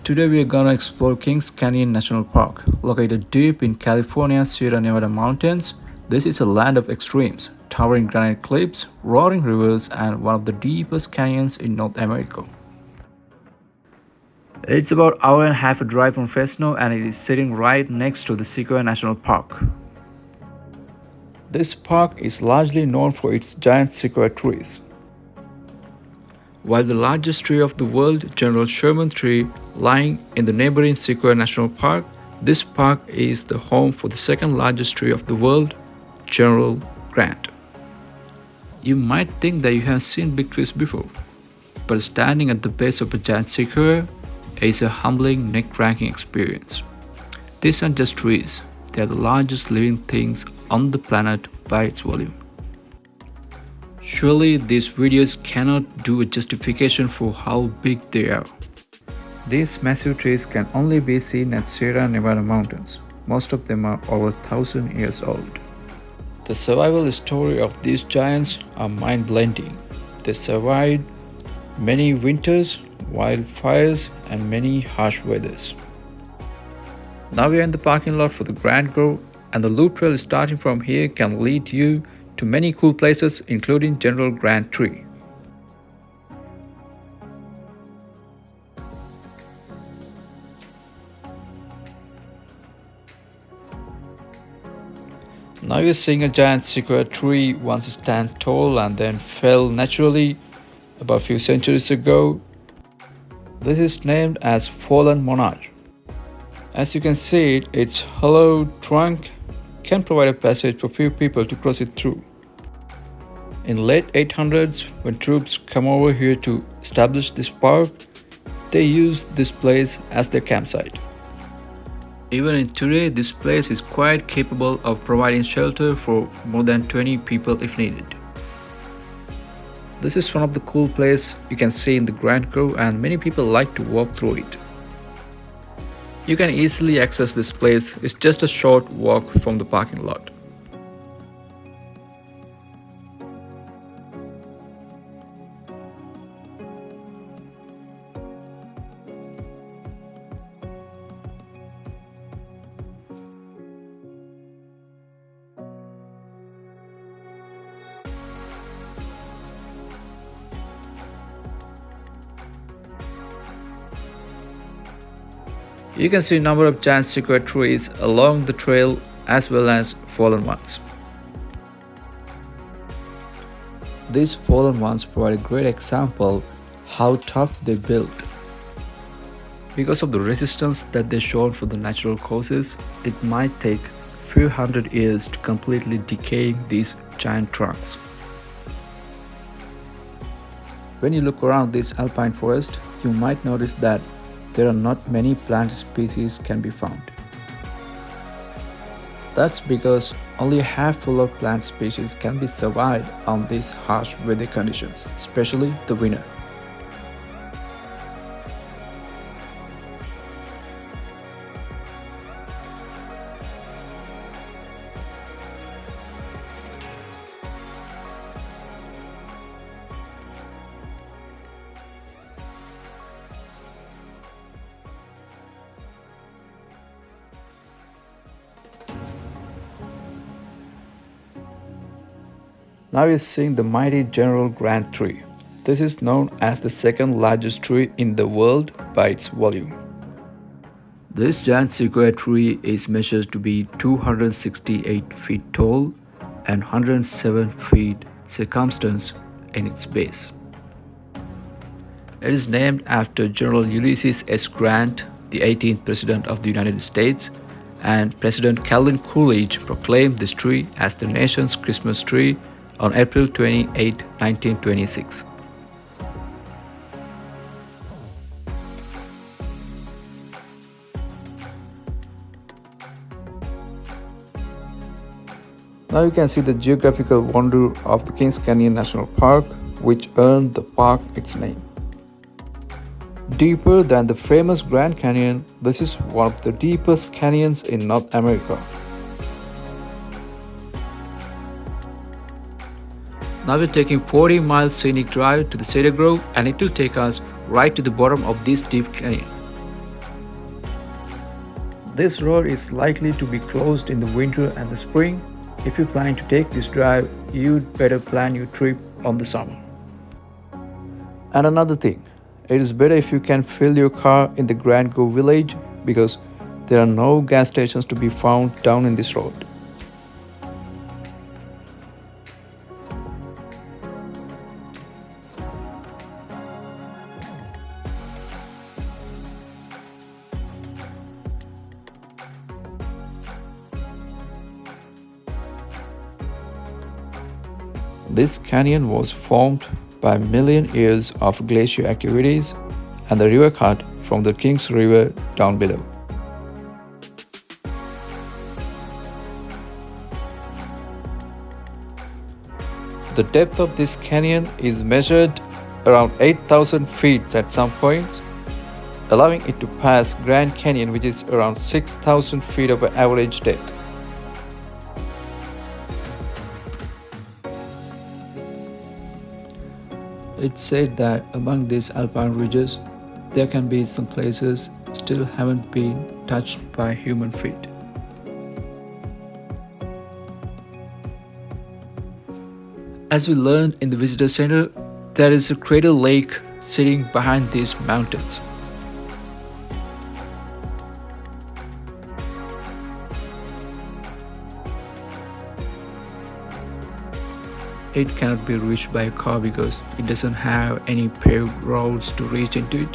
Today we are gonna explore Kings Canyon National Park. Located deep in California's Sierra Nevada mountains, this is a land of extremes, towering granite cliffs, roaring rivers, and one of the deepest canyons in North America. It's about hour and a half a drive from Fresno and it is sitting right next to the Sequoia National Park. This park is largely known for its giant sequoia trees. While the largest tree of the world, General Sherman tree, lying in the neighboring Sequoia National Park, this park is the home for the second largest tree of the world, General Grant. You might think that you have seen big trees before, but standing at the base of a giant sequoia is a humbling, neck-cracking experience. These aren't just trees, they are the largest living things on the planet by its volume. Surely these videos cannot do a justification for how big they are. These massive trees can only be seen at Sierra Nevada mountains. Most of them are over 1,000 years old. The survival story of these giants are mind-blending. They survived many winters, wildfires, and many harsh weathers. Now we are in the parking lot for the Grand Grove, and the loop trail starting from here can lead you to many cool places including General Grant Tree. Now you're seeing a giant sequoia tree once stand tall and then fell naturally about a few centuries ago. This is named as Fallen Monarch. As you can see its hollow trunk can provide a passage for few people to cross it through. In late 800s, when troops come over here to establish this park, they used this place as their campsite. Even in today, this place is quite capable of providing shelter for more than 20 people if needed. This is one of the cool places you can see in the Grand Grove, and many people like to walk through it. You can easily access this place, it's just a short walk from the parking lot. You can see a number of giant sequoia trees along the trail as well as fallen ones. These fallen ones provide a great example how tough they built. Because of the resistance that they showed for the natural causes, it might take a few hundred years to completely decay these giant trunks. When you look around this alpine forest, you might notice that there are not many plant species can be found. That's because only a handful of plant species can be survived on these harsh weather conditions, especially the winter. Now you're seeing the mighty General Grant tree. This is known as the second largest tree in the world by its volume. This giant sequoia tree is measured to be 268 feet tall and 107 feet circumference in its base. It is named after General Ulysses S. Grant, the 18th President of the United States, and President Calvin Coolidge proclaimed this tree as the nation's Christmas tree on April 28, 1926. Now you can see the geographical wonder of the Kings Canyon National Park, which earned the park its name. Deeper than the famous Grand Canyon, this is one of the deepest canyons in North America. Now we're taking 40-mile scenic drive to the Cedar Grove, and it will take us right to the bottom of this deep canyon. This road is likely to be closed in the winter and the spring. If you plan to take this drive, you'd better plan your trip on the summer. And another thing, it is better if you can fill your car in the Grand Go village because there are no gas stations to be found down in this road. This canyon was formed by million years of glacier activities and the river cut from the Kings River down below. The depth of this canyon is measured around 8,000 feet at some points, allowing it to pass Grand Canyon, which is around 6,000 feet of average depth. It's said that among these alpine ridges, there can be some places still haven't been touched by human feet. As we learned in the visitor center, there is a crater lake sitting behind these mountains. It cannot be reached by a car because it doesn't have any paved roads to reach into it.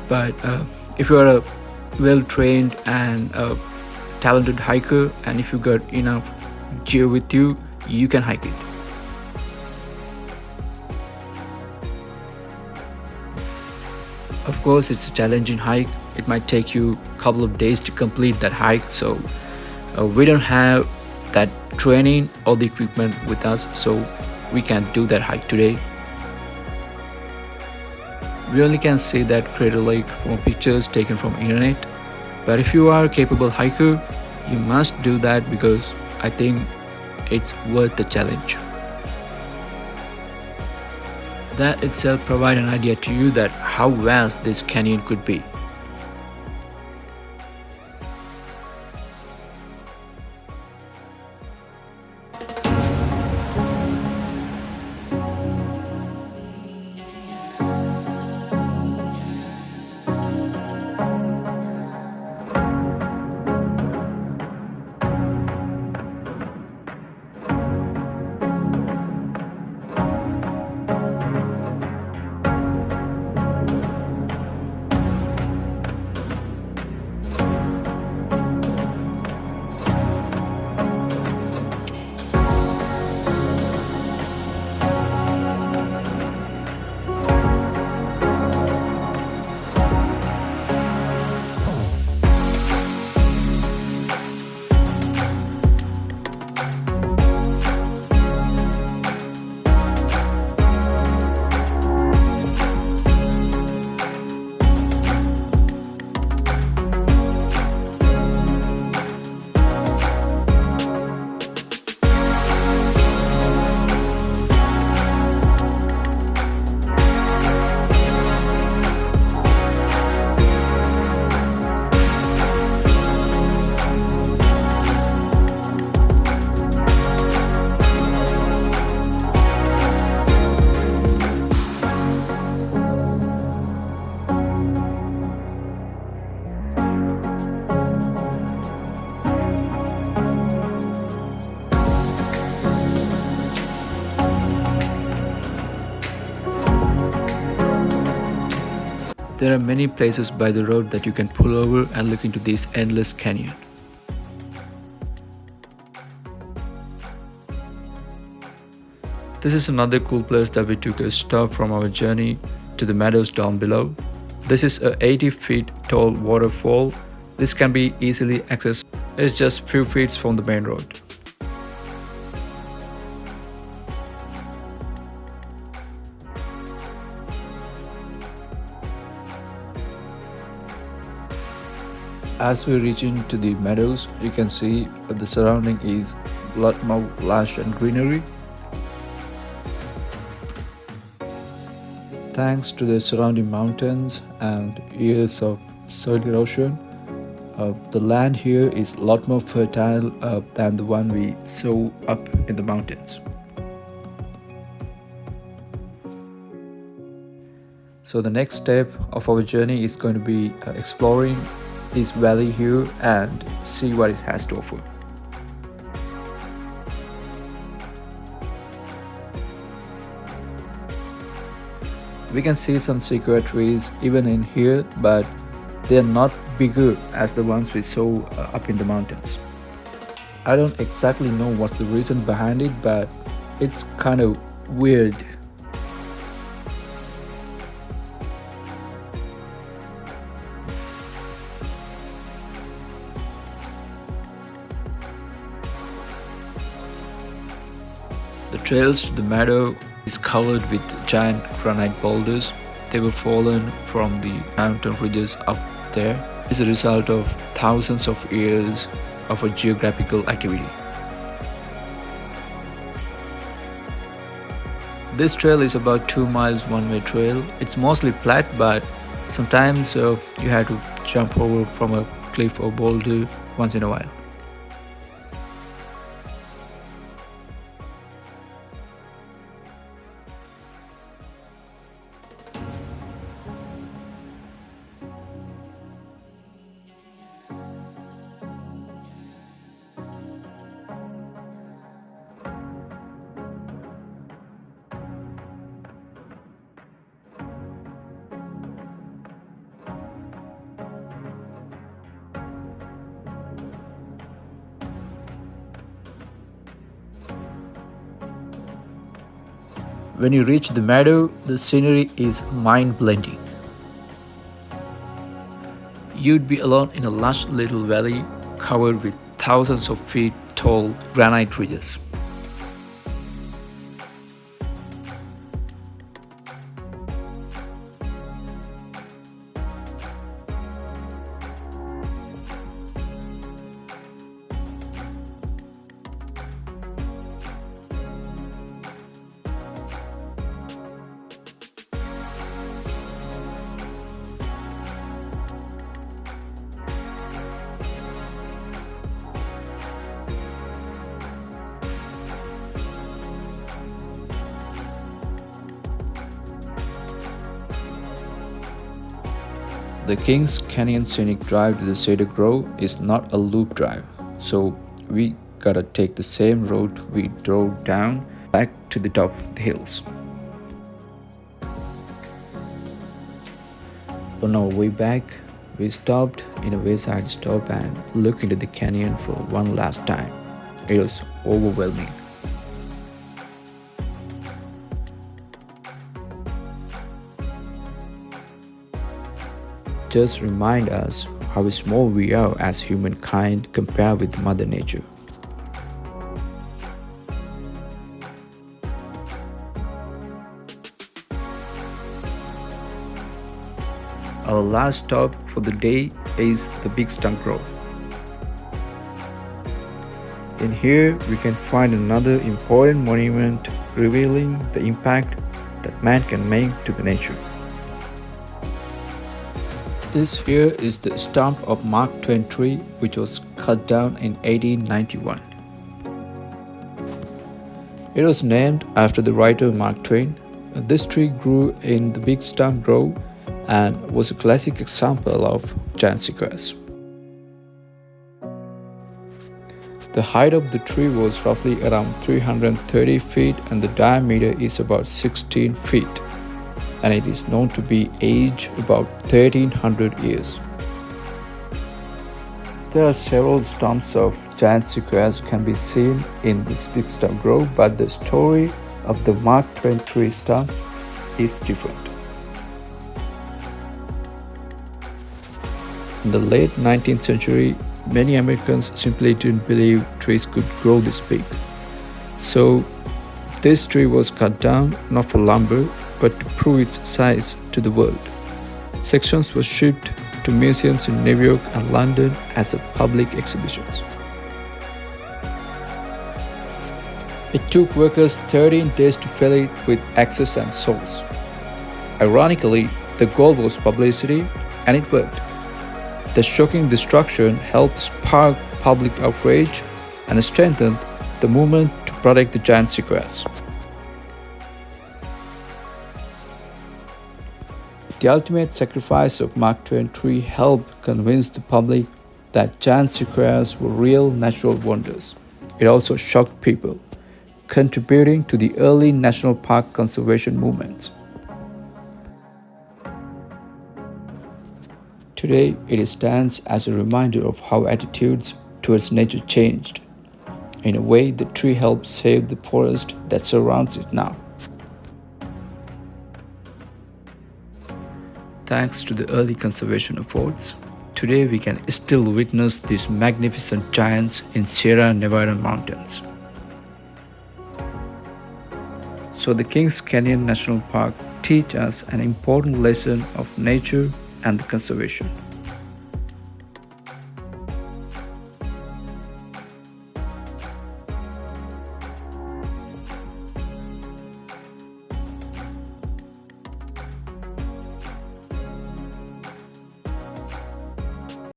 But if you are a well-trained and a talented hiker, and if you got enough gear with you, you can hike it. Of course, it's a challenging hike. It might take you a couple of days to complete that hike. So we don't have that training or the equipment with us, so we can't do that hike today. We only can see that crater lake from pictures taken from internet. But if you are a capable hiker, you must do that because I think it's worth the challenge. That itself provides an idea to you that how vast this canyon could be. There are many places by the road that you can pull over and look into this endless canyon. This is another cool place that we took a stop from our journey to the Meadows down below. This is a 80 feet tall waterfall. This can be easily accessed. It's just few feet from the main road. As we reach into the meadows, you can see the surrounding is a lot more lush and greenery. Thanks to the surrounding mountains and years of soil erosion, The land here is a lot more fertile than the one we saw up in the mountains. So the next step of our journey is going to be exploring this valley here and see what it has to offer. We can see some sequoia trees even in here, but they are not bigger as the ones we saw up in the mountains. I don't exactly know what's the reason behind it, but it's kind of weird. The trails to the meadow is covered with giant granite boulders. They were fallen from the mountain ridges up there. It's a result of thousands of years of a geographical activity. This trail is about 2 miles one-way trail. It's mostly flat, but sometimes you have to jump over from a cliff or boulder once in a while. When you reach the meadow, the scenery is mind-blending. You'd be alone in a lush little valley covered with thousands of feet tall granite ridges. The Kings Canyon Scenic Drive to the Cedar Grove is not a loop drive, so we gotta take the same road we drove down back to the top of the hills. On our way back, we stopped in a wayside stop and looked into the canyon for one last time. It was overwhelming. Just remind us how small we are as humankind compared with Mother Nature. Our last stop for the day is the Big Stump Grove. In here, we can find another important monument revealing the impact that man can make to the nature. This here is the stump of Mark Twain tree, which was cut down in 1891. It was named after the writer Mark Twain. This tree grew in the Big Stump Grove and was a classic example of giant sequoias. The height of the tree was roughly around 330 feet and the diameter is about 16 feet. And it is known to be aged about 1300 years. There are several stumps of giant sequoias can be seen in this Big Stump Grove, but the story of the Mark Twain tree stump is different. In the late 19th century, many Americans simply didn't believe trees could grow this big. So this tree was cut down not for lumber, but to prove its size to the world. Sections were shipped to museums in New York and London as public exhibitions. It took workers 13 days to fill it with axes and saws. Ironically, the goal was publicity, and it worked. The shocking destruction helped spark public outrage and strengthened the movement to protect the giant sequoias. The ultimate sacrifice of Mark Twain tree helped convince the public that giant sequoias were real natural wonders. It also shocked people, contributing to the early national park conservation movements. Today, it stands as a reminder of how attitudes towards nature changed. In a way, the tree helped save the forest that surrounds it now. Thanks to the early conservation efforts, today we can still witness these magnificent giants in Sierra Nevada mountains. So the Kings Canyon National Park teach us an important lesson of nature and the conservation.